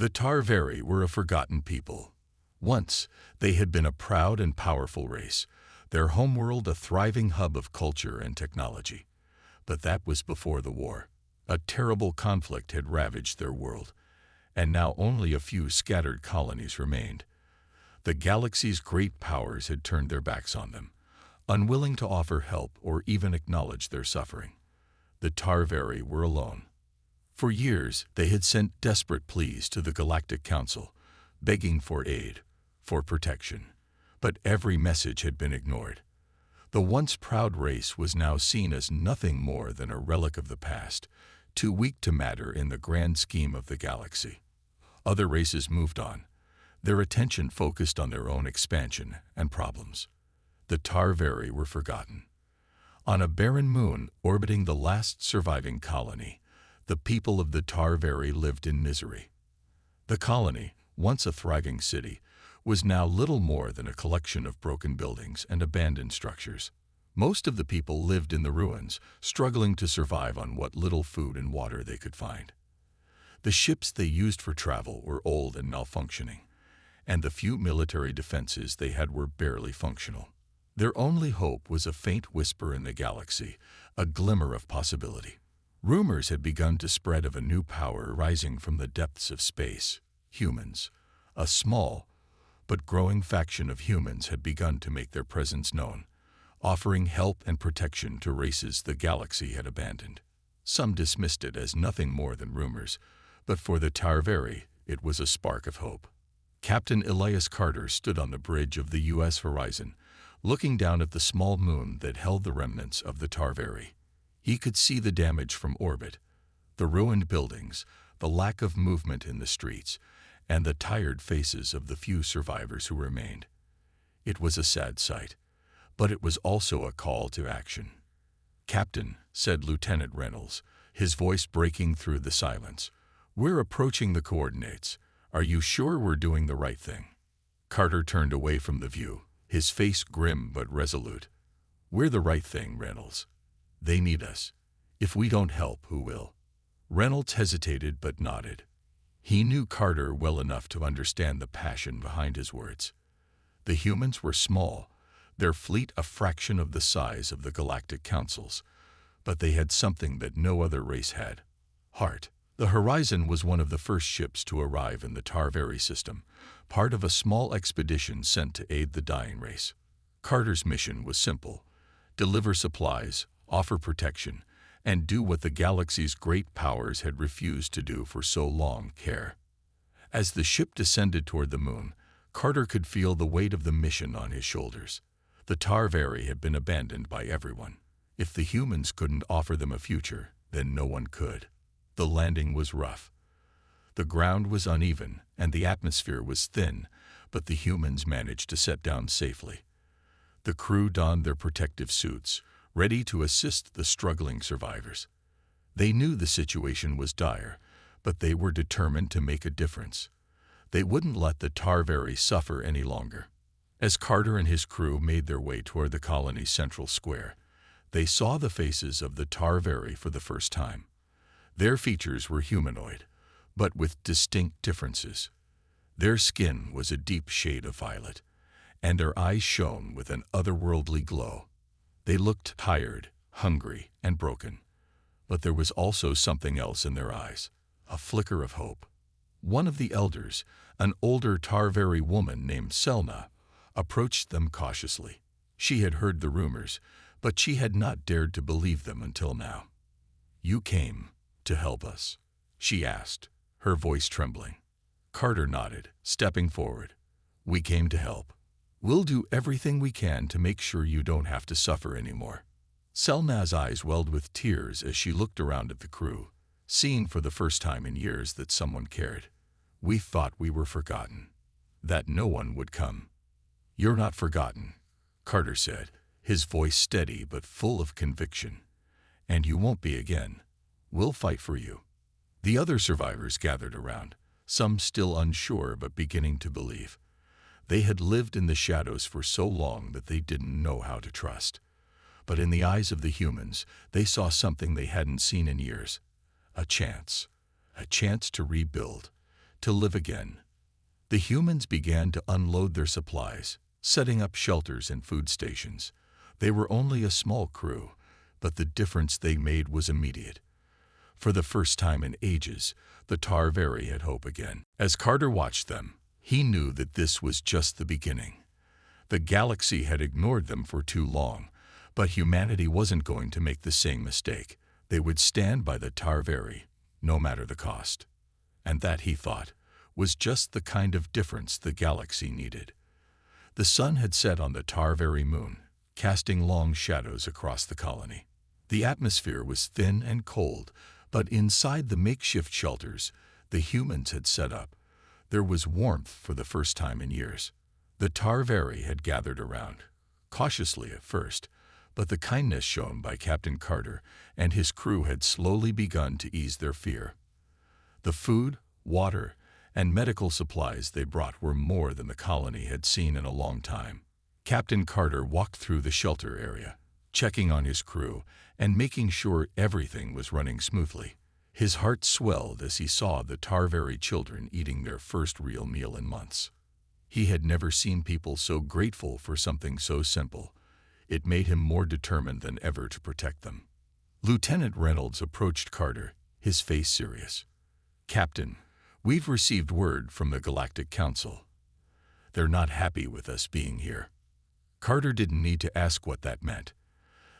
The Tarvari were a forgotten people. Once, they had been a proud and powerful race, their homeworld a thriving hub of culture and technology. But that was before the war. A terrible conflict had ravaged their world, and now only a few scattered colonies remained. The galaxy's great powers had turned their backs on them, unwilling to offer help or even acknowledge their suffering. The Tarvari were alone. For years, they had sent desperate pleas to the Galactic Council, begging for aid, for protection. But every message had been ignored. The once proud race was now seen as nothing more than a relic of the past, too weak to matter in the grand scheme of the galaxy. Other races moved on, their attention focused on their own expansion and problems. The Tarvari were forgotten. On a barren moon orbiting the last surviving colony, the people of the Tarvari lived in misery. The colony, once a thriving city, was now little more than a collection of broken buildings and abandoned structures. Most of the people lived in the ruins, struggling to survive on what little food and water they could find. The ships they used for travel were old and malfunctioning, and the few military defenses they had were barely functional. Their only hope was a faint whisper in the galaxy, a glimmer of possibility. Rumors had begun to spread of a new power rising from the depths of space. Humans, a small but growing faction of humans, had begun to make their presence known, offering help and protection to races the galaxy had abandoned. Some dismissed it as nothing more than rumors, but for the Tarvari, it was a spark of hope. Captain Elias Carter stood on the bridge of the U.S. horizon, looking down at the small moon that held the remnants of the Tarvari. He could see the damage from orbit, the ruined buildings, the lack of movement in the streets, and the tired faces of the few survivors who remained. It was a sad sight, but it was also a call to action. "Captain," said Lieutenant Reynolds, his voice breaking through the silence, "we're approaching the coordinates. Are you sure we're doing the right thing?" Carter turned away from the view, his face grim but resolute. "We're the right thing, Reynolds. They need us. If we don't help, who will?" Reynolds hesitated but nodded. He knew Carter well enough to understand the passion behind his words. The humans were small, their fleet a fraction of the size of the Galactic Council's, but they had something that no other race had: heart. The Horizon was one of the first ships to arrive in the Tarvari system, part of a small expedition sent to aid the dying race. Carter's mission was simple: deliver supplies, offer protection, and do what the galaxy's great powers had refused to do for so long: care. As the ship descended toward the moon, Carter could feel the weight of the mission on his shoulders. The Tarvari had been abandoned by everyone. If the humans couldn't offer them a future, then no one could. The landing was rough. The ground was uneven, and the atmosphere was thin, but the humans managed to set down safely. The crew donned their protective suits, ready to assist the struggling survivors. They knew the situation was dire, but they were determined to make a difference. They wouldn't let the Tarvari suffer any longer. As Carter and his crew made their way toward the colony's central square, they saw the faces of the Tarvari for the first time. Their features were humanoid, but with distinct differences. Their skin was a deep shade of violet, and their eyes shone with an otherworldly glow. They looked tired, hungry, and broken, but there was also something else in their eyes, a flicker of hope. One of the elders, an older Tarvari woman named Selna, approached them cautiously. She had heard the rumors, but she had not dared to believe them until now. "You came to help us?" she asked, her voice trembling. Carter nodded, stepping forward. "We came to help. We'll do everything we can to make sure you don't have to suffer anymore." Selna's eyes welled with tears as she looked around at the crew, seeing for the first time in years that someone cared. "We thought we were forgotten, that no one would come." "You're not forgotten," Carter said, his voice steady but full of conviction. "And you won't be again. We'll fight for you." The other survivors gathered around, some still unsure but beginning to believe. They had lived in the shadows for so long that they didn't know how to trust. But in the eyes of the humans, they saw something they hadn't seen in years. A chance to rebuild, to live again. The humans began to unload their supplies, setting up shelters and food stations. They were only a small crew, but the difference they made was immediate. For the first time in ages, the Tarvari had hope again. As Carter watched them, he knew that this was just the beginning. The galaxy had ignored them for too long, but humanity wasn't going to make the same mistake. They would stand by the Tarvari, no matter the cost. And that, he thought, was just the kind of difference the galaxy needed. The sun had set on the Tarvari moon, casting long shadows across the colony. The atmosphere was thin and cold, but inside the makeshift shelters the humans had set up, there was warmth for the first time in years. The Tarvari had gathered around, cautiously at first, but the kindness shown by Captain Carter and his crew had slowly begun to ease their fear. The food, water, and medical supplies they brought were more than the colony had seen in a long time. Captain Carter walked through the shelter area, checking on his crew and making sure everything was running smoothly. His heart swelled as he saw the Tarvari children eating their first real meal in months. He had never seen people so grateful for something so simple. It made him more determined than ever to protect them. Lieutenant Reynolds approached Carter, his face serious. "Captain, we've received word from the Galactic Council. They're not happy with us being here." Carter didn't need to ask what that meant.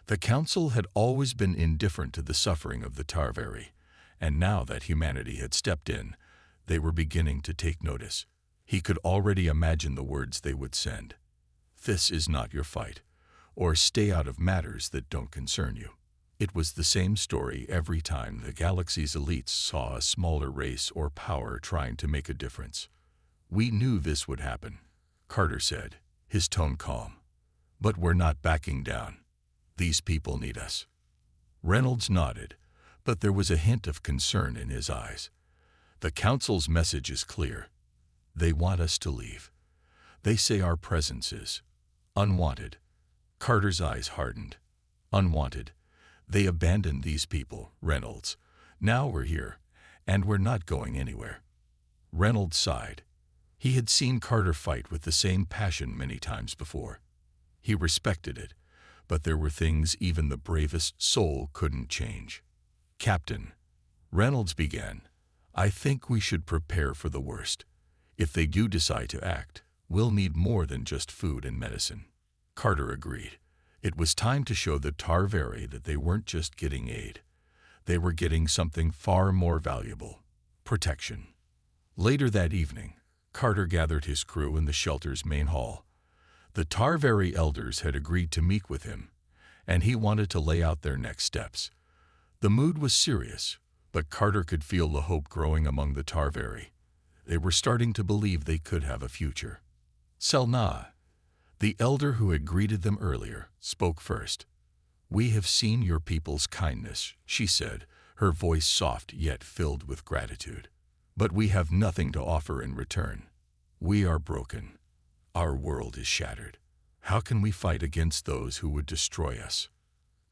The Council had always been indifferent to the suffering of the Tarvari, and now that humanity had stepped in, they were beginning to take notice. He could already imagine the words they would send. "This is not your fight," or "Stay out of matters that don't concern you." It was the same story every time the galaxy's elites saw a smaller race or power trying to make a difference. "We knew this would happen," Carter said, his tone calm. "But we're not backing down. These people need us." Reynolds nodded, but there was a hint of concern in his eyes. "The Council's message is clear. They want us to leave. They say our presence is unwanted." Carter's eyes hardened. "Unwanted? They abandoned these people, Reynolds. Now we're here, and we're not going anywhere." Reynolds sighed. He had seen Carter fight with the same passion many times before. He respected it, but there were things even the bravest soul couldn't change. "Captain," Reynolds began, "I think we should prepare for the worst. If they do decide to act, we'll need more than just food and medicine." Carter agreed. It was time to show the Tarvari that they weren't just getting aid. They were getting something far more valuable: protection. Later that evening, Carter gathered his crew in the shelter's main hall. The Tarvari elders had agreed to meet with him, and he wanted to lay out their next steps. The mood was serious, but Carter could feel the hope growing among the Tarvari. They were starting to believe they could have a future. Selna, the elder who had greeted them earlier, spoke first. "We have seen your people's kindness," she said, her voice soft yet filled with gratitude. "But we have nothing to offer in return. We are broken. Our world is shattered. How can we fight against those who would destroy us?"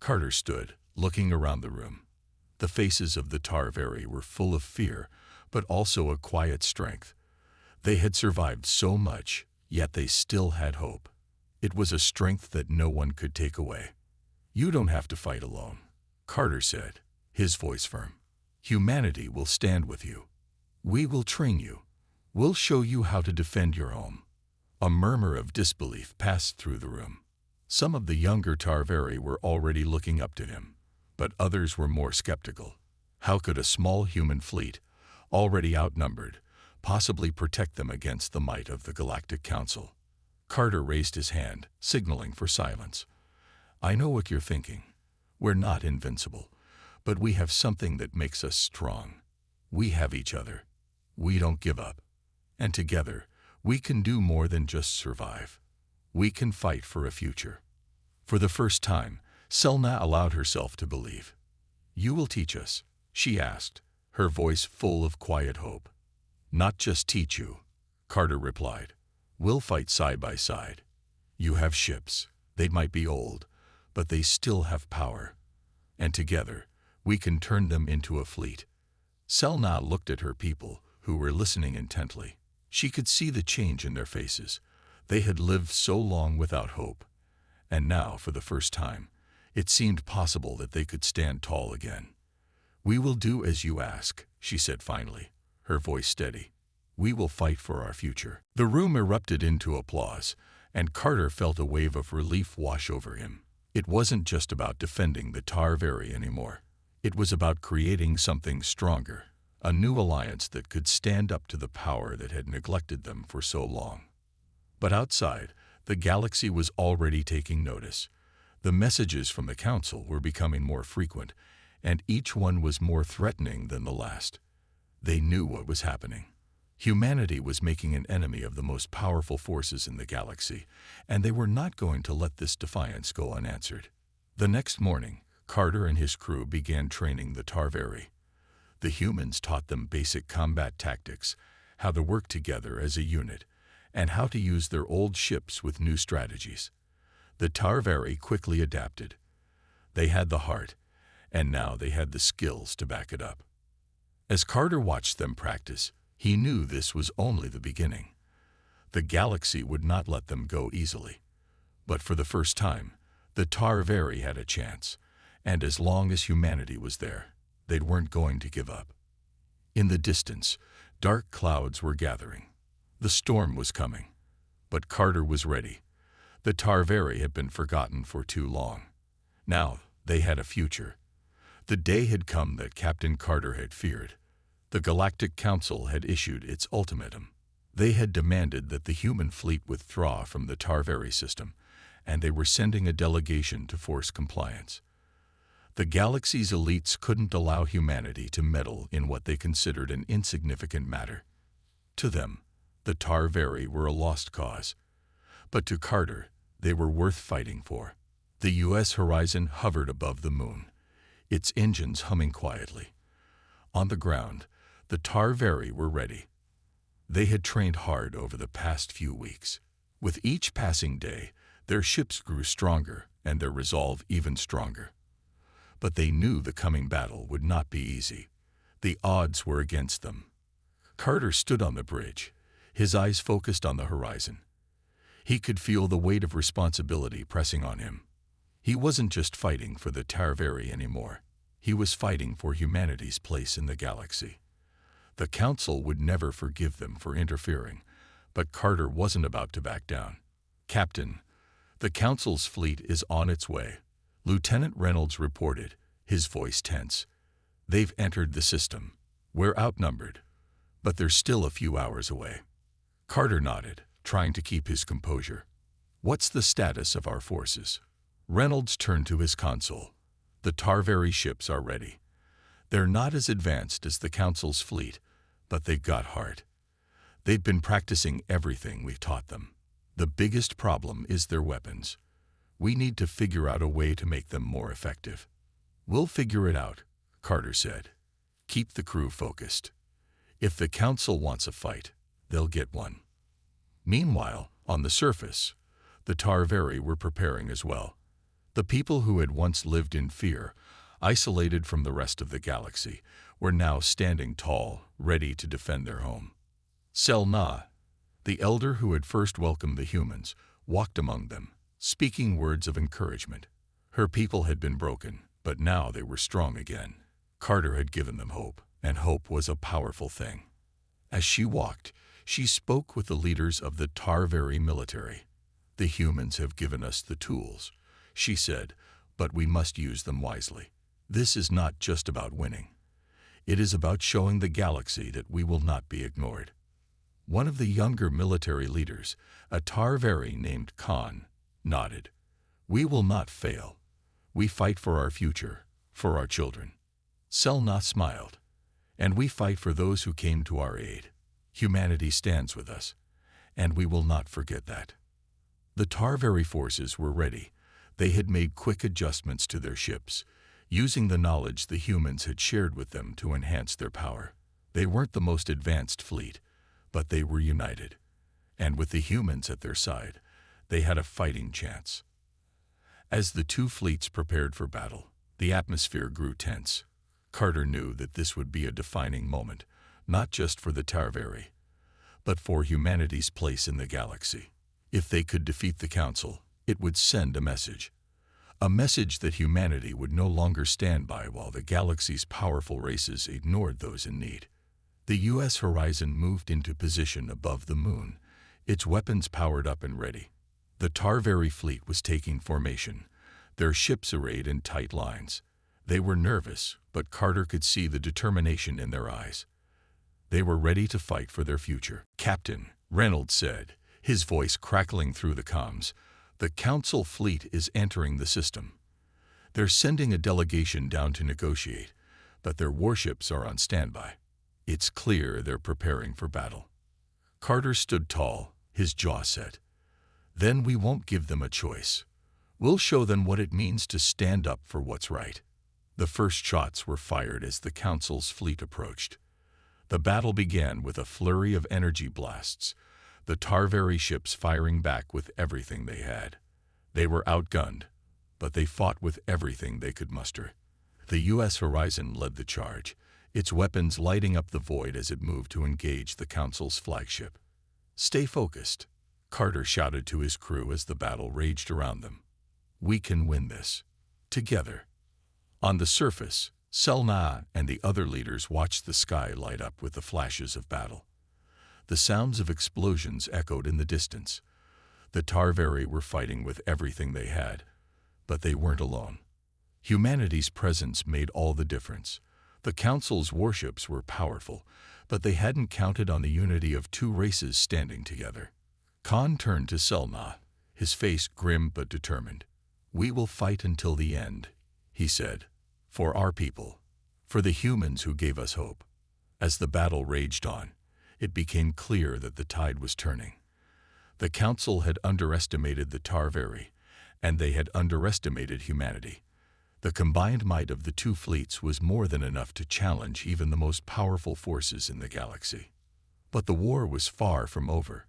Carter stood, looking around the room. The faces of the Tarvari were full of fear, but also a quiet strength. They had survived so much, yet they still had hope. It was a strength that no one could take away. "You don't have to fight alone," Carter said, his voice firm. "Humanity will stand with you. We will train you. We'll show you how to defend your home." A murmur of disbelief passed through the room. Some of the younger Tarvari were already looking up to him, but others were more skeptical. How could a small human fleet, already outnumbered, possibly protect them against the might of the Galactic Council? Carter raised his hand, signaling for silence. "I know what you're thinking. We're not invincible, but we have something that makes us strong. We have each other. We don't give up. And together, we can do more than just survive. We can fight for a future." For the first time, Selna allowed herself to believe. "You will teach us?" she asked, her voice full of quiet hope. "Not just teach you," Carter replied. "We'll fight side by side. You have ships. They might be old, but they still have power. And together, we can turn them into a fleet." Selna looked at her people, who were listening intently. She could see the change in their faces. They had lived so long without hope, and now, for the first time, it seemed possible that they could stand tall again. "We will do as you ask," she said finally, her voice steady. "We will fight for our future." The room erupted into applause, and Carter felt a wave of relief wash over him. It wasn't just about defending the Tarveri anymore. It was about creating something stronger, a new alliance that could stand up to the power that had neglected them for so long. But outside, the galaxy was already taking notice. The messages from the Council were becoming more frequent, and each one was more threatening than the last. They knew what was happening. Humanity was making an enemy of the most powerful forces in the galaxy, and they were not going to let this defiance go unanswered. The next morning, Carter and his crew began training the Tarveri. The humans taught them basic combat tactics, how to work together as a unit, and how to use their old ships with new strategies. The Tarveri quickly adapted. They had the heart, and now they had the skills to back it up. As Carter watched them practice, he knew this was only the beginning. The galaxy would not let them go easily. But for the first time, the Tarveri had a chance, and as long as humanity was there, they weren't going to give up. In the distance, dark clouds were gathering. The storm was coming. But Carter was ready. The Tarveri had been forgotten for too long. Now they had a future. The day had come that Captain Carter had feared. The Galactic Council had issued its ultimatum. They had demanded that the human fleet withdraw from the Tarveri system, and they were sending a delegation to force compliance. The galaxy's elites couldn't allow humanity to meddle in what they considered an insignificant matter. To them, the Tarveri were a lost cause. But to Carter, they were worth fighting for. The U.S. horizon hovered above the moon, its engines humming quietly. On the ground, the Tarveri were ready. They had trained hard over the past few weeks. With each passing day, their ships grew stronger and their resolve even stronger. But they knew the coming battle would not be easy. The odds were against them. Carter stood on the bridge, his eyes focused on the horizon. He could feel the weight of responsibility pressing on him. He wasn't just fighting for the Tarveri anymore. He was fighting for humanity's place in the galaxy. The Council would never forgive them for interfering, but Carter wasn't about to back down. "Captain, the Council's fleet is on its way," Lieutenant Reynolds reported, his voice tense. "They've entered the system. We're outnumbered, but they're still a few hours away." Carter nodded, trying to keep his composure. "What's the status of our forces?" Reynolds turned to his console. "The Tarveri ships are ready. They're not as advanced as the Council's fleet, but they've got heart. They've been practicing everything we've taught them. The biggest problem is their weapons. We need to figure out a way to make them more effective." "We'll figure it out," Carter said. "Keep the crew focused. If the Council wants a fight, they'll get one." Meanwhile, on the surface, the Tarveri were preparing as well. The people who had once lived in fear, isolated from the rest of the galaxy, were now standing tall, ready to defend their home. Selna, the elder who had first welcomed the humans, walked among them, speaking words of encouragement. Her people had been broken, but now they were strong again. Carter had given them hope, and hope was a powerful thing. As she walked, she spoke with the leaders of the Tarveri military. "The humans have given us the tools," she said, "but we must use them wisely. This is not just about winning. It is about showing the galaxy that we will not be ignored." One of the younger military leaders, a Tarveri named Khan, nodded. "We will not fail. We fight for our future, for our children." Selna smiled. "And we fight for those who came to our aid. Humanity stands with us, and we will not forget that." The Tarveri forces were ready. They had made quick adjustments to their ships, using the knowledge the humans had shared with them to enhance their power. They weren't the most advanced fleet, but they were united. And with the humans at their side, they had a fighting chance. As the two fleets prepared for battle, the atmosphere grew tense. Carter knew that this would be a defining moment, not just for the Tarveri, but for humanity's place in the galaxy. If they could defeat the Council, it would send a message that humanity would no longer stand by while the galaxy's powerful races ignored those in need. The U.S. Horizon moved into position above the moon, its weapons powered up and ready. The Tarveri fleet was taking formation, their ships arrayed in tight lines. They were nervous, but Carter could see the determination in their eyes. They were ready to fight for their future. "Captain," Reynolds said, his voice crackling through the comms, "the Council fleet is entering the system. They're sending a delegation down to negotiate, but their warships are on standby. It's clear they're preparing for battle." Carter stood tall, his jaw set. "Then we won't give them a choice. We'll show them what it means to stand up for what's right." The first shots were fired as the Council's fleet approached. The battle began with a flurry of energy blasts, the Tarveri ships firing back with everything they had. They were outgunned, but they fought with everything they could muster. The U.S. Horizon led the charge, its weapons lighting up the void as it moved to engage the Council's flagship. "Stay focused," Carter shouted to his crew as the battle raged around them. "We can win this. Together." On the surface, Selna and the other leaders watched the sky light up with the flashes of battle. The sounds of explosions echoed in the distance. The Tarveri were fighting with everything they had, but they weren't alone. Humanity's presence made all the difference. The Council's warships were powerful, but they hadn't counted on the unity of two races standing together. Khan turned to Selna, his face grim but determined. "We will fight until the end," he said, "for our people, for the humans who gave us hope." As the battle raged on, it became clear that the tide was turning. The Council had underestimated the Tarveri, and they had underestimated humanity. The combined might of the two fleets was more than enough to challenge even the most powerful forces in the galaxy. But the war was far from over.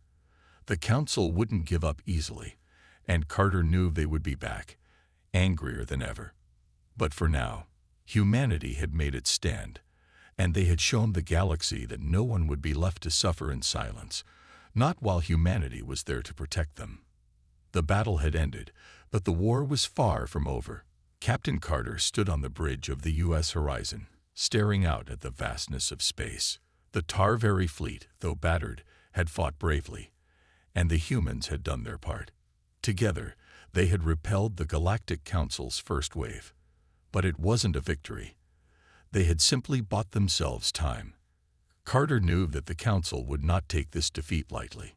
The Council wouldn't give up easily, and Carter knew they would be back, angrier than ever. But for now, humanity had made its stand, and they had shown the galaxy that no one would be left to suffer in silence, not while humanity was there to protect them. The battle had ended, but the war was far from over. Captain Carter stood on the bridge of the U.S. Horizon, staring out at the vastness of space. The Tarveri fleet, though battered, had fought bravely, and the humans had done their part. Together, they had repelled the Galactic Council's first wave. But it wasn't a victory. They had simply bought themselves time. Carter knew that the Council would not take this defeat lightly.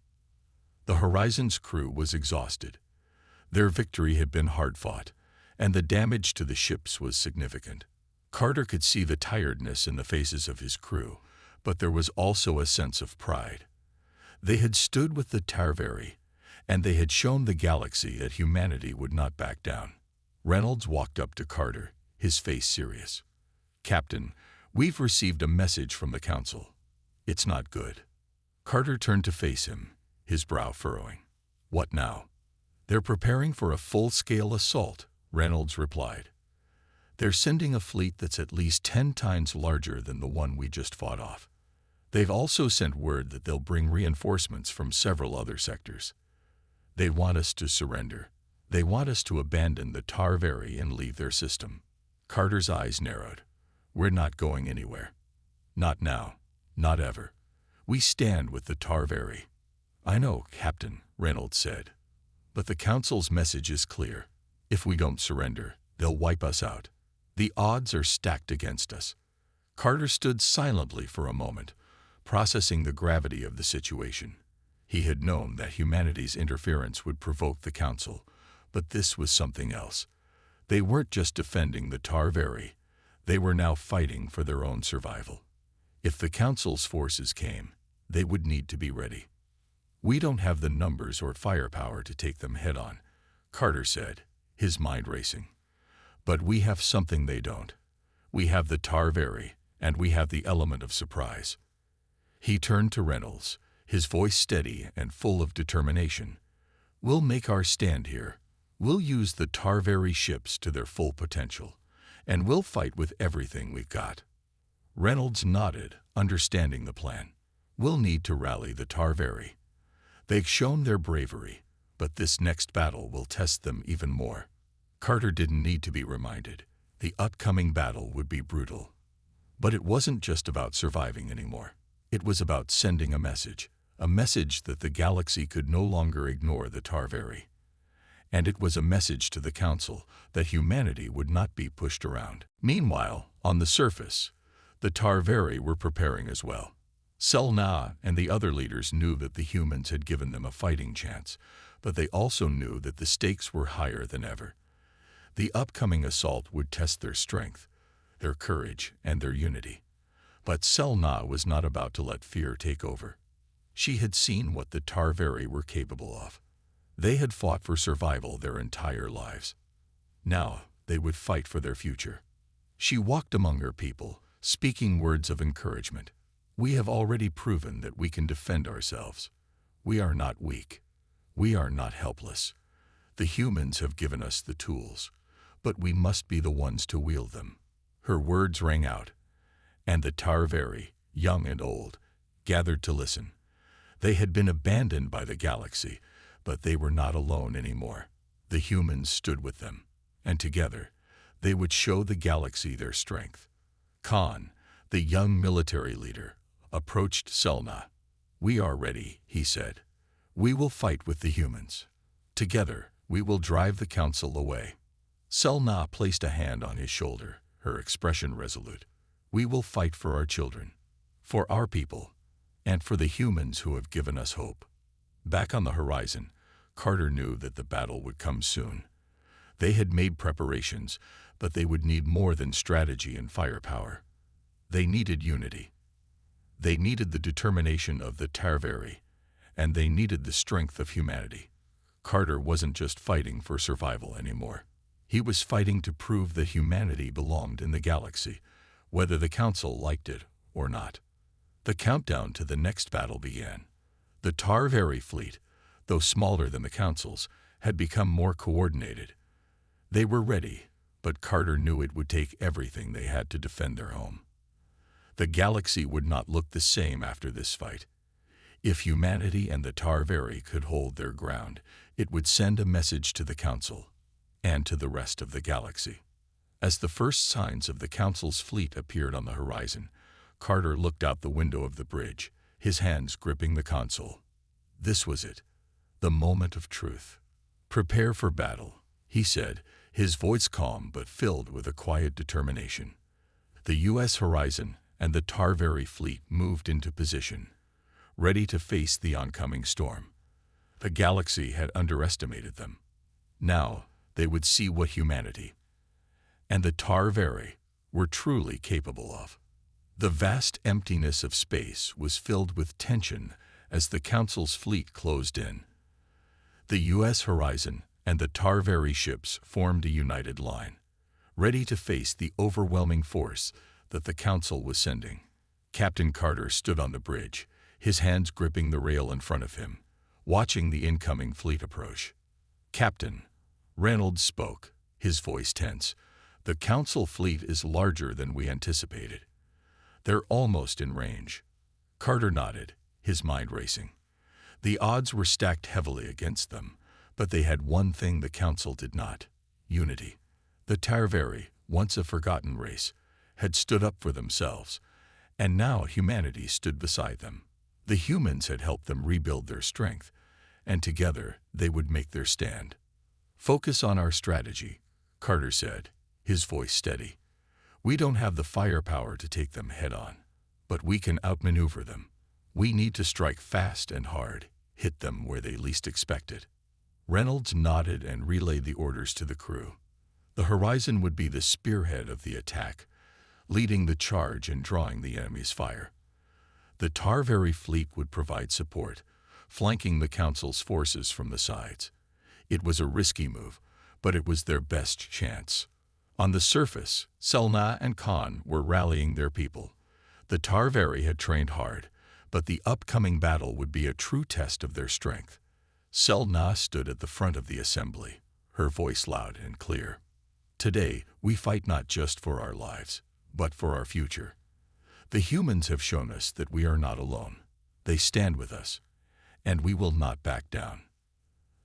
The Horizon's crew was exhausted. Their victory had been hard-fought, and the damage to the ships was significant. Carter could see the tiredness in the faces of his crew, but there was also a sense of pride. They had stood with the Tarveri, and they had shown the galaxy that humanity would not back down. Reynolds walked up to Carter, his face serious. "Captain, we've received a message from the Council. It's not good." Carter turned to face him, his brow furrowing. "What now?" "They're preparing for a full-scale assault," Reynolds replied. "They're sending a fleet that's at least 10 times larger than the one we just fought off. They've also sent word that they'll bring reinforcements from several other sectors. They want us to surrender. They want us to abandon the Tarveri and leave their system." Carter's eyes narrowed. "We're not going anywhere. Not now. Not ever. We stand with the Tarveri." "I know, Captain," Reynolds said. "But the Council's message is clear. If we don't surrender, they'll wipe us out. The odds are stacked against us." Carter stood silently for a moment, processing the gravity of the situation. He had known that humanity's interference would provoke the Council, but this was something else. They weren't just defending the Tarveri, they were now fighting for their own survival. If the Council's forces came, they would need to be ready. "We don't have the numbers or firepower to take them head-on," Carter said, his mind racing. "But we have something they don't. We have the Tarveri, and we have the element of surprise." He turned to Reynolds, his voice steady and full of determination. "We'll make our stand here. We'll use the Tarveri ships to their full potential, and we'll fight with everything we've got." Reynolds nodded, understanding the plan. We'll need to rally the Tarvari. They've shown their bravery, but this next battle will test them even more. Carter didn't need to be reminded. The upcoming battle would be brutal. But it wasn't just about surviving anymore. It was about sending a message that the galaxy could no longer ignore the Tarvari. And it was a message to the Council that humanity would not be pushed around. Meanwhile, on the surface, the Tarvari were preparing as well. Selna and the other leaders knew that the humans had given them a fighting chance, but they also knew that the stakes were higher than ever. The upcoming assault would test their strength, their courage, and their unity. But Selna was not about to let fear take over. She had seen what the Tarvari were capable of. They had fought for survival their entire lives. Now they would fight for their future. She walked among her people, speaking words of encouragement. We have already proven that we can defend ourselves. We are not weak. We are not helpless. The humans have given us the tools, but we must be the ones to wield them. Her words rang out, and the Tarvari, young and old, gathered to listen. They had been abandoned by the galaxy, but they were not alone anymore. The humans stood with them, and together, they would show the galaxy their strength. Khan, the young military leader, approached Selna. We are ready, he said. We will fight with the humans. Together, we will drive the Council away. Selna placed a hand on his shoulder, her expression resolute. We will fight for our children, for our people, and for the humans who have given us hope. Back on the horizon, Carter knew that the battle would come soon. They had made preparations, but they would need more than strategy and firepower. They needed unity. They needed the determination of the Tarvari, and they needed the strength of humanity. Carter wasn't just fighting for survival anymore. He was fighting to prove that humanity belonged in the galaxy, whether the Council liked it or not. The countdown to the next battle began. The Tarvari fleet, though smaller than the Council's, had become more coordinated. They were ready, but Carter knew it would take everything they had to defend their home. The galaxy would not look the same after this fight. If humanity and the Tarvari could hold their ground, it would send a message to the Council and to the rest of the galaxy. As the first signs of the Council's fleet appeared on the horizon, Carter looked out the window of the bridge, his hands gripping the console. This was it, the moment of truth. Prepare for battle, he said, his voice calm but filled with a quiet determination. The U.S. horizon and the Tarvari fleet moved into position, ready to face the oncoming storm. The galaxy had underestimated them. Now they would see what humanity and the Tarvari were truly capable of. The vast emptiness of space was filled with tension as the Council's fleet closed in. The U.S. horizon and the Tarvari ships formed a united line, ready to face the overwhelming force that the Council was sending. Captain Carter stood on the bridge, his hands gripping the rail in front of him, watching the incoming fleet approach. Captain, Reynolds spoke, his voice tense. The Council fleet is larger than we anticipated. They're almost in range. Carter nodded, his mind racing. The odds were stacked heavily against them, but they had one thing the Council did not: unity. The Tarvari, once a forgotten race, had stood up for themselves, and now humanity stood beside them. The humans had helped them rebuild their strength, and together they would make their stand. Focus on our strategy, Carter said, his voice steady. We don't have the firepower to take them head-on, but we can outmaneuver them. We need to strike fast and hard, hit them where they least expect it. Reynolds nodded and relayed the orders to the crew. The horizon would be the spearhead of the attack, leading the charge and drawing the enemy's fire. The Tarvari fleet would provide support, flanking the Council's forces from the sides. It was a risky move, but it was their best chance. On the surface, Selna and Khan were rallying their people. The Tarvari had trained hard, but the upcoming battle would be a true test of their strength. Selna stood at the front of the assembly, her voice loud and clear. Today, we fight not just for our lives, but for our future. The humans have shown us that we are not alone. They stand with us, and we will not back down."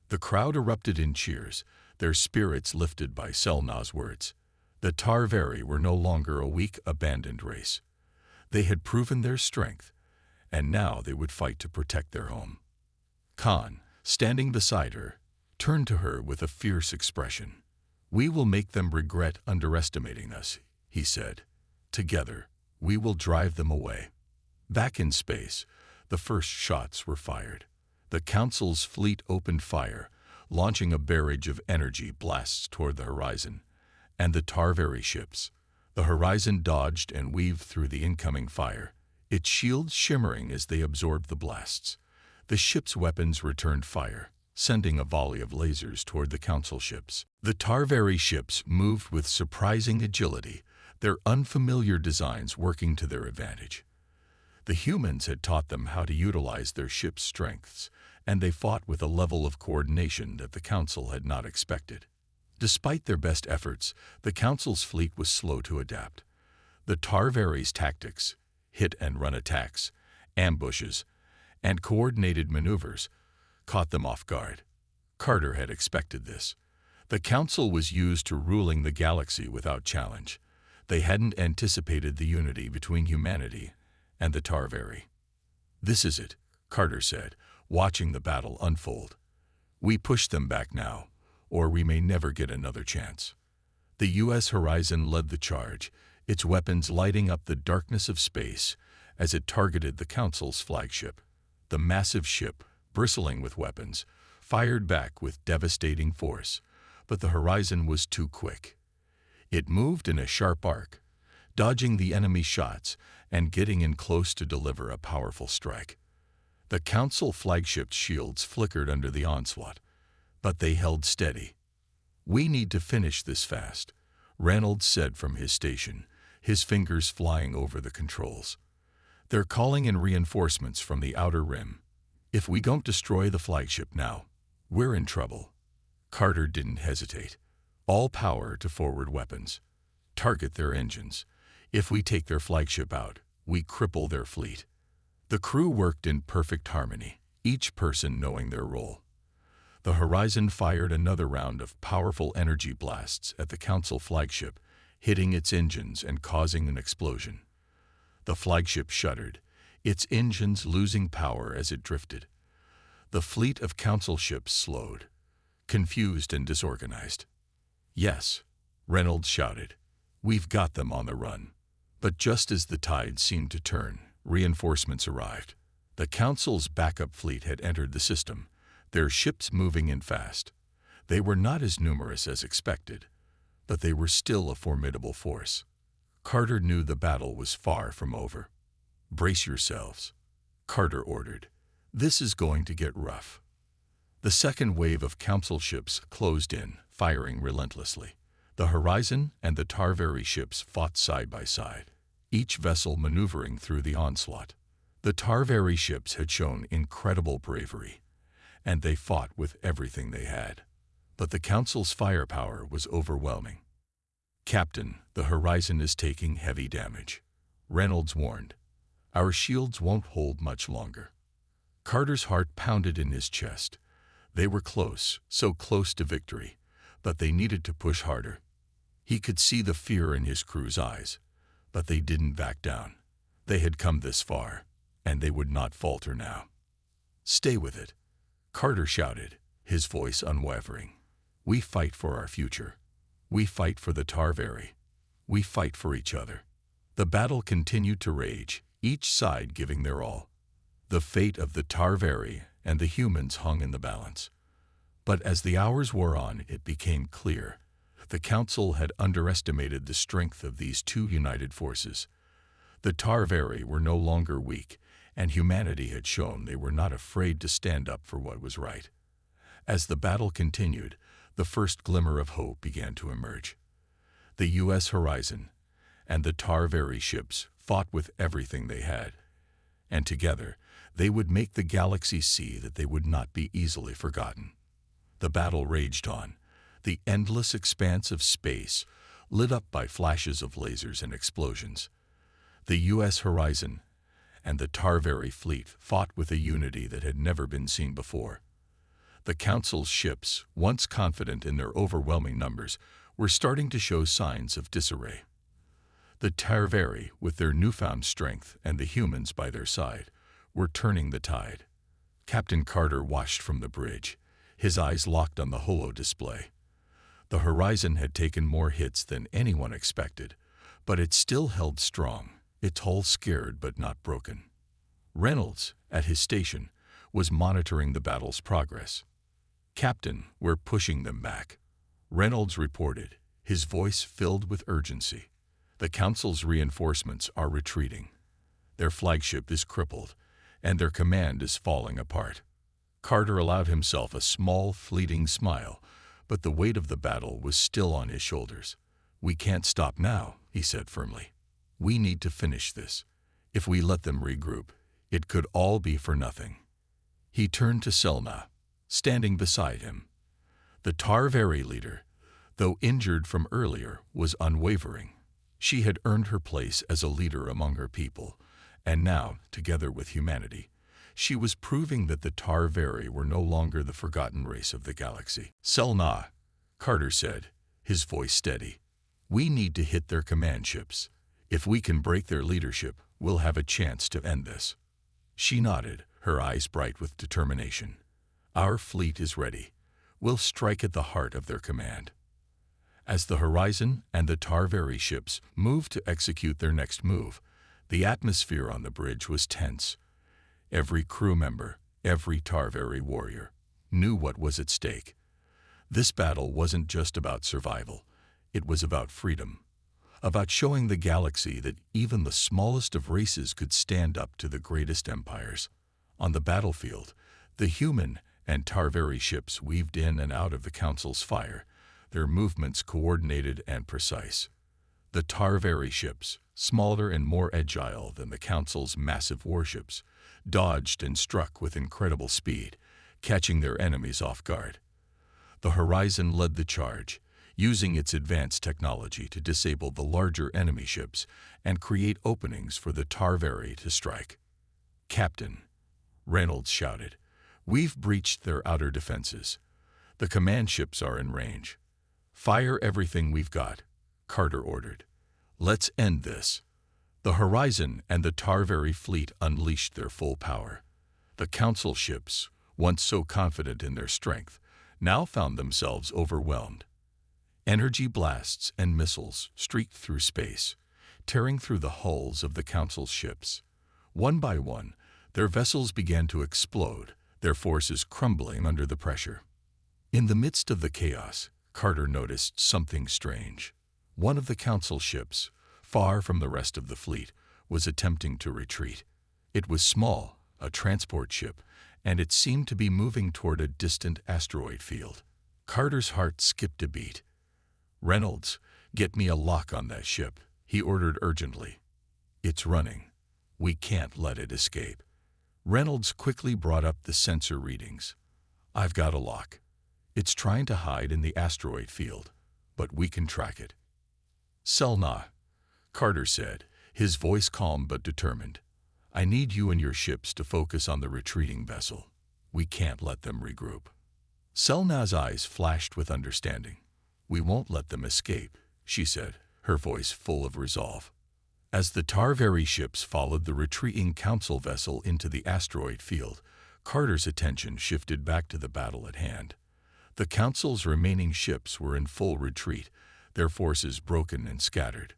The crowd erupted in cheers, their spirits lifted by Selna's words. The Tarvari were no longer a weak, abandoned race. They had proven their strength, and now they would fight to protect their home. Khan, standing beside her, turned to her with a fierce expression. "We will make them regret underestimating us," he said. "Together, we will drive them away." Back in space, the first shots were fired. The Council's fleet opened fire, launching a barrage of energy blasts toward the horizon. And the Tarvari ships. The horizon dodged and weaved through the incoming fire, its shields shimmering as they absorbed the blasts. The ship's weapons returned fire, sending a volley of lasers toward the Council ships. The Tarvari ships moved with surprising agility, their unfamiliar designs working to their advantage. The humans had taught them how to utilize their ship's strengths, and they fought with a level of coordination that the Council had not expected. Despite their best efforts, the Council's fleet was slow to adapt. The Tarvari's tactics, hit-and-run attacks, ambushes, and coordinated maneuvers, caught them off guard. Carter had expected this. The Council was used to ruling the galaxy without challenge. They hadn't anticipated the unity between humanity and the Tarvari. "This is it," Carter said, watching the battle unfold. "We push them back now, or we may never get another chance." The U.S. Horizon led the charge, its weapons lighting up the darkness of space as it targeted the Council's flagship. The massive ship, bristling with weapons, fired back with devastating force, but the Horizon was too quick. It moved in a sharp arc, dodging the enemy shots and getting in close to deliver a powerful strike. The Council flagship's shields flickered under the onslaught, but they held steady. "We need to finish this fast," Reynolds said from his station, his fingers flying over the controls. "They're calling in reinforcements from the outer rim. If we don't destroy the flagship now, we're in trouble." Carter didn't hesitate. "All power to forward weapons. Target their engines. If we take their flagship out, we cripple their fleet." The crew worked in perfect harmony, each person knowing their role. The Horizon fired another round of powerful energy blasts at the Council flagship, hitting its engines and causing an explosion. The flagship shuddered, its engines losing power as it drifted. The fleet of Council ships slowed, confused and disorganized. "Yes," Reynolds shouted, "we've got them on the run." But just as the tide seemed to turn, reinforcements arrived. The Council's backup fleet had entered the system, their ships moving in fast. They were not as numerous as expected, but they were still a formidable force. Carter knew the battle was far from over. "Brace yourselves," Carter ordered. "This is going to get rough." The second wave of Council ships closed in, firing relentlessly. The Horizon and the Tarvari ships fought side by side, each vessel maneuvering through the onslaught. The Tarvari ships had shown incredible bravery, and they fought with everything they had. But the Council's firepower was overwhelming. "Captain, the Horizon is taking heavy damage," Reynolds warned. "Our shields won't hold much longer." Carter's heart pounded in his chest. They were close, so close to victory, but they needed to push harder. He could see the fear in his crew's eyes, but they didn't back down. They had come this far, and they would not falter now. "Stay with it," Carter shouted, his voice unwavering. "We fight for our future. We fight for the Tarvari. We fight for each other." The battle continued to rage, each side giving their all. The fate of the Tarvari and the humans hung in the balance. But as the hours wore on, it became clear. The Council had underestimated the strength of these two united forces. The Tarvari were no longer weak, and humanity had shown they were not afraid to stand up for what was right. As the battle continued, the first glimmer of hope began to emerge. The U.S. Horizon and the Tarvari ships fought with everything they had, and together they would make the galaxy see that they would not be easily forgotten. The battle raged on, the endless expanse of space lit up by flashes of lasers and explosions. The U.S. Horizon and the Tarveri fleet fought with a unity that had never been seen before. The Council's ships, once confident in their overwhelming numbers, were starting to show signs of disarray. The Tarveri, with their newfound strength and the humans by their side, were turning the tide. Captain Carter watched from the bridge, his eyes locked on the holo display. The Horizon had taken more hits than anyone expected, but it still held strong, its hull scared but not broken. Reynolds, at his station, was monitoring the battle's progress. "Captain, we're pushing them back," Reynolds reported, his voice filled with urgency. "The Council's reinforcements are retreating. Their flagship is crippled, and their command is falling apart." Carter allowed himself a small, fleeting smile, but the weight of the battle was still on his shoulders. "We can't stop now," he said firmly. "We need to finish this. If we let them regroup, it could all be for nothing." He turned to Selna, standing beside him. The Tarveri leader, though injured from earlier, was unwavering. She had earned her place as a leader among her people, and now, together with humanity, she was proving that the Tarveri were no longer the forgotten race of the galaxy. "Selna," Carter said, his voice steady, "we need to hit their command ships. If we can break their leadership, we'll have a chance to end this." She nodded, her eyes bright with determination. "Our fleet is ready. We'll strike at the heart of their command." As the Horizon and the Tarveri ships moved to execute their next move, the atmosphere on the bridge was tense. Every crew member, every Tarveri warrior, knew what was at stake. This battle wasn't just about survival. It was about freedom, about showing the galaxy that even the smallest of races could stand up to the greatest empires. On the battlefield, the human and Tarveri ships weaved in and out of the Council's fire, their movements coordinated and precise. The Tarveri ships, smaller and more agile than the Council's massive warships, dodged and struck with incredible speed, catching their enemies off guard. The Horizon led the charge, using its advanced technology to disable the larger enemy ships and create openings for the Tarveri to strike. "Captain," Reynolds shouted, "we've breached their outer defenses. The command ships are in range." "Fire everything we've got," Carter ordered. "Let's end this." The Horizon and the Tarveri fleet unleashed their full power. The Council ships, once so confident in their strength, now found themselves overwhelmed. Energy blasts and missiles streaked through space, tearing through the hulls of the Council's ships. One by one, their vessels began to explode, their forces crumbling under the pressure. In the midst of the chaos, Carter noticed something strange. One of the Council ships, far from the rest of the fleet, was attempting to retreat. It was small, a transport ship, and it seemed to be moving toward a distant asteroid field. Carter's heart skipped a beat. "Reynolds, get me a lock on that ship," he ordered urgently. "It's running. We can't let it escape." Reynolds quickly brought up the sensor readings. "I've got a lock. It's trying to hide in the asteroid field, but we can track it." "Selna," Carter said, his voice calm but determined, "I need you and your ships to focus on the retreating vessel. We can't let them regroup." Selna's eyes flashed with understanding. "We won't let them escape," she said, her voice full of resolve. As the Tarveri ships followed the retreating Council vessel into the asteroid field, Carter's attention shifted back to the battle at hand. The Council's remaining ships were in full retreat, their forces broken and scattered.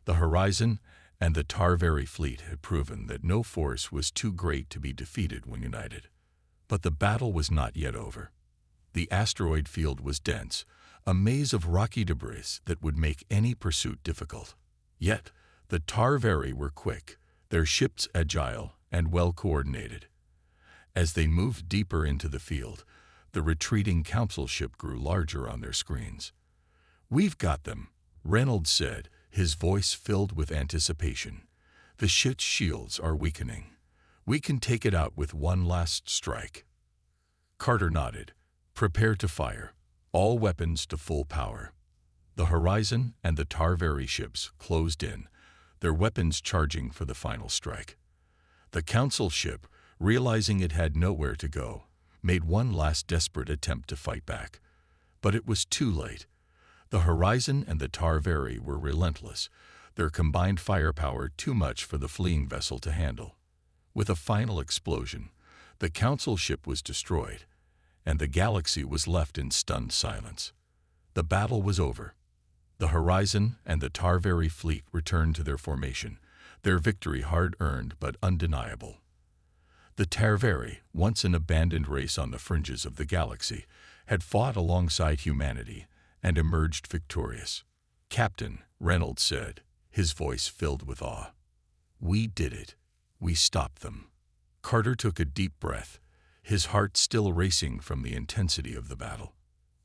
The Horizon and the Tarveri fleet had proven that no force was too great to be defeated when united. But the battle was not yet over. The asteroid field was dense, a maze of rocky debris that would make any pursuit difficult. Yet, the Tarveri were quick, their ships agile and well-coordinated. As they moved deeper into the field, the retreating Council ship grew larger on their screens. "We've got them," Reynolds said, his voice filled with anticipation. "The ship's shields are weakening. We can take it out with one last strike." Carter nodded. "Prepare to fire. All weapons to full power." The Horizon and the Tarveri ships closed in, their weapons charging for the final strike. The Council ship, realizing it had nowhere to go, made one last desperate attempt to fight back. But it was too late. The Horizon and the Tarveri were relentless, their combined firepower too much for the fleeing vessel to handle. With a final explosion, the Council ship was destroyed, and the galaxy was left in stunned silence. The battle was over. The Horizon and the Tarveri fleet returned to their formation, their victory hard-earned but undeniable. The Tarveri, once an abandoned race on the fringes of the galaxy, had fought alongside humanity and emerged victorious. "Captain," Reynolds said, his voice filled with awe. "We did it. We stopped them." Carter took a deep breath, his heart still racing from the intensity of the battle.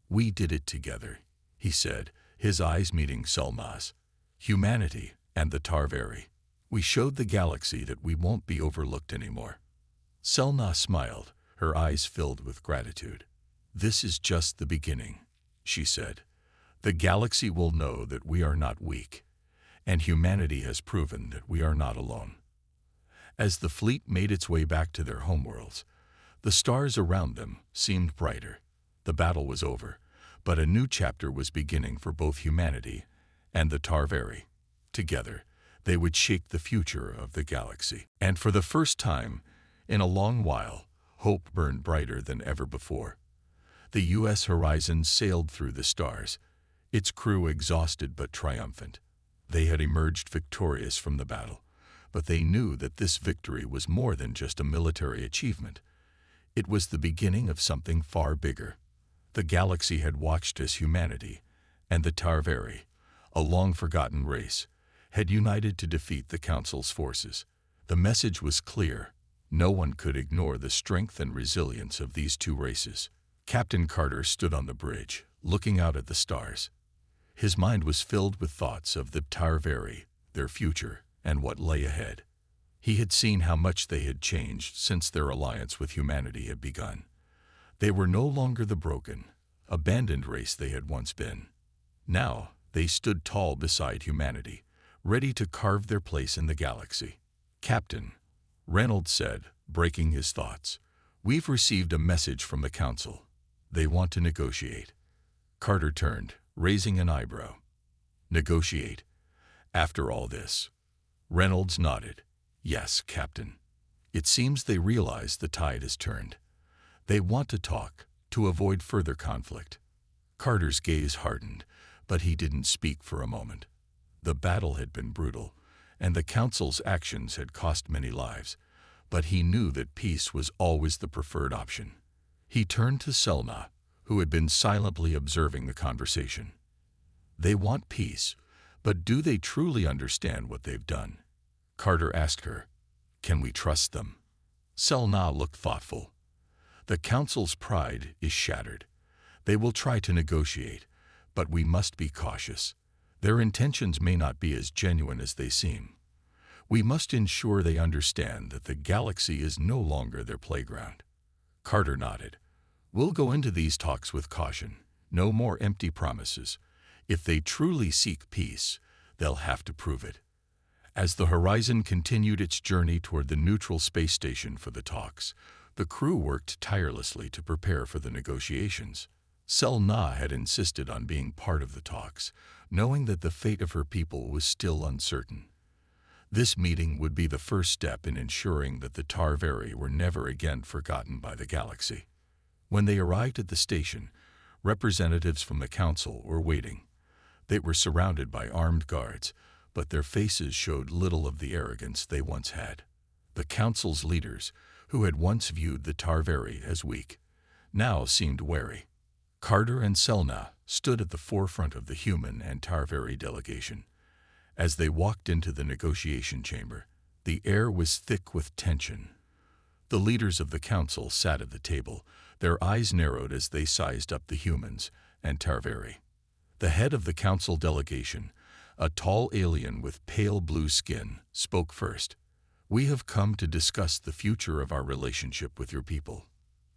"We did it together," he said, his eyes meeting Selma's. "Humanity and the Tarveri. We showed the galaxy that we won't be overlooked anymore." Selma smiled, her eyes filled with gratitude. "This is just the beginning," she said. "The galaxy will know that we are not weak, and humanity has proven that we are not alone." As the fleet made its way back to their homeworlds, the stars around them seemed brighter. The battle was over, but a new chapter was beginning for both humanity and the Tarveri. Together, they would shape the future of the galaxy. And for the first time in a long while, hope burned brighter than ever before. The U.S. Horizon sailed through the stars, its crew exhausted but triumphant. They had emerged victorious from the battle, but they knew that this victory was more than just a military achievement. It was the beginning of something far bigger. The galaxy had watched as humanity and the Tarveri, a long-forgotten race, had united to defeat the Council's forces. The message was clear. No one could ignore the strength and resilience of these two races. Captain Carter stood on the bridge, looking out at the stars. His mind was filled with thoughts of the Tarveri, their future, and what lay ahead. He had seen how much they had changed since their alliance with humanity had begun. They were no longer the broken, abandoned race they had once been. Now, they stood tall beside humanity, ready to carve their place in the galaxy. "Captain," Reynolds said, breaking his thoughts, "we've received a message from the Council. They want to negotiate." Carter turned, raising an eyebrow. "Negotiate? After all this?" Reynolds nodded. "Yes, Captain. It seems they realize the tide has turned. They want to talk, to avoid further conflict." Carter's gaze hardened, but he didn't speak for a moment. The battle had been brutal, and the Council's actions had cost many lives, but he knew that peace was always the preferred option. He turned to Selma, who had been silently observing the conversation. "They want peace, but do they truly understand what they've done?" Carter asked her. "Can we trust them?" Selma looked thoughtful. "The Council's pride is shattered. They will try to negotiate, but we must be cautious. Their intentions may not be as genuine as they seem. We must ensure they understand that the galaxy is no longer their playground." Carter nodded. "We'll go into these talks with caution. No more empty promises. If they truly seek peace, they'll have to prove it." As the Horizon continued its journey toward the neutral space station for the talks, the crew worked tirelessly to prepare for the negotiations. Selma had insisted on being part of the talks, knowing that the fate of her people was still uncertain. This meeting would be the first step in ensuring that the Tarveri were never again forgotten by the galaxy. When they arrived at the station, representatives from the Council were waiting. They were surrounded by armed guards, but their faces showed little of the arrogance they once had. The Council's leaders, who had once viewed the Tarveri as weak, now seemed wary. Carter and Selma stood at the forefront of the human and Tarveri delegation. As they walked into the negotiation chamber, the air was thick with tension. The leaders of the Council sat at the table, their eyes narrowed as they sized up the humans and Tarveri. The head of the Council delegation, a tall alien with pale blue skin, spoke first. "We have come to discuss the future of our relationship with your people."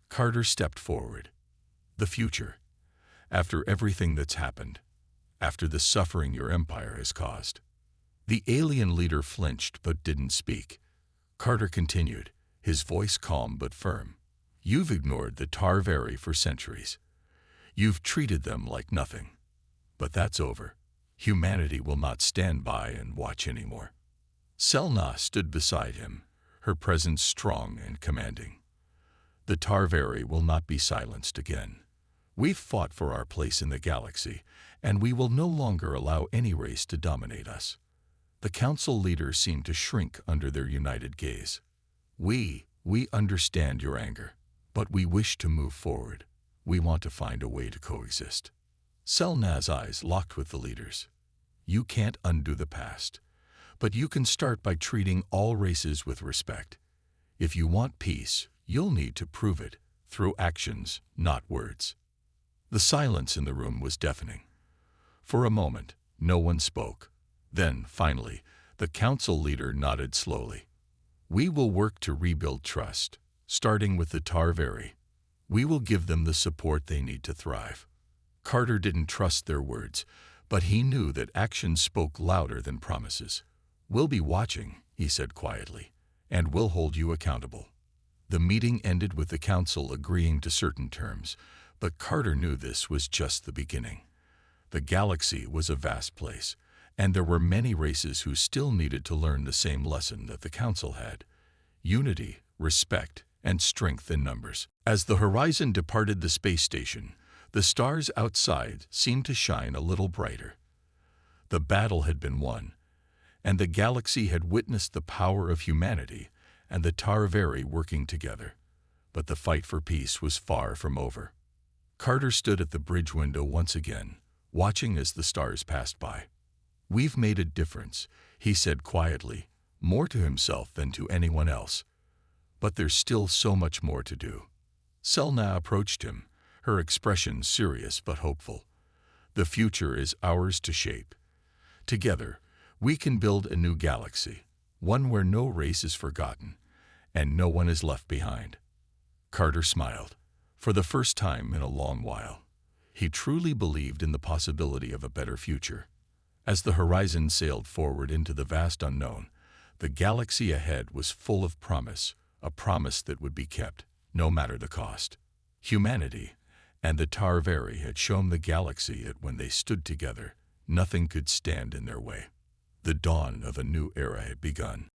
Carter stepped forward. "The future? After everything that's happened? After the suffering your empire has caused?" The alien leader flinched but didn't speak. Carter continued, his voice calm but firm. You've ignored the Tarvari for centuries. You've treated them like nothing. But that's over. Humanity will not stand by and watch anymore. Selna stood beside him, her presence strong and commanding. The Tarvari will not be silenced again. We've fought for our place in the galaxy, and we will no longer allow any race to dominate us. The council leaders seemed to shrink under their united gaze. We understand your anger, but we wish to move forward. We want to find a way to coexist. Selna's eyes locked with the leaders. You can't undo the past, but you can start by treating all races with respect. If you want peace, you'll need to prove it through actions, not words. The silence in the room was deafening. For a moment, no one spoke. Then, finally, the council leader nodded slowly. We will work to rebuild trust, starting with the Tarvari. We will give them the support they need to thrive. Carter didn't trust their words, but he knew that actions spoke louder than promises. We'll be watching, he said quietly, and we'll hold you accountable. The meeting ended with the council agreeing to certain terms, but Carter knew this was just the beginning. The galaxy was a vast place, and there were many races who still needed to learn the same lesson that the council had: unity, respect, and strength in numbers. As the horizon departed the space station, the stars outside seemed to shine a little brighter. The battle had been won, and the galaxy had witnessed the power of humanity and the Tarvari working together. But the fight for peace was far from over. Carter stood at the bridge window once again, watching as the stars passed by. We've made a difference, he said quietly, more to himself than to anyone else. But there's still so much more to do. Selna approached him, her expression serious but hopeful. The future is ours to shape. Together, we can build a new galaxy, one where no race is forgotten and no one is left behind. Carter smiled, for the first time in a long while. He truly believed in the possibility of a better future. As the horizon sailed forward into the vast unknown, the galaxy ahead was full of promise, a promise that would be kept, no matter the cost. Humanity and the Tarvari had shown the galaxy that when they stood together, nothing could stand in their way. The dawn of a new era had begun.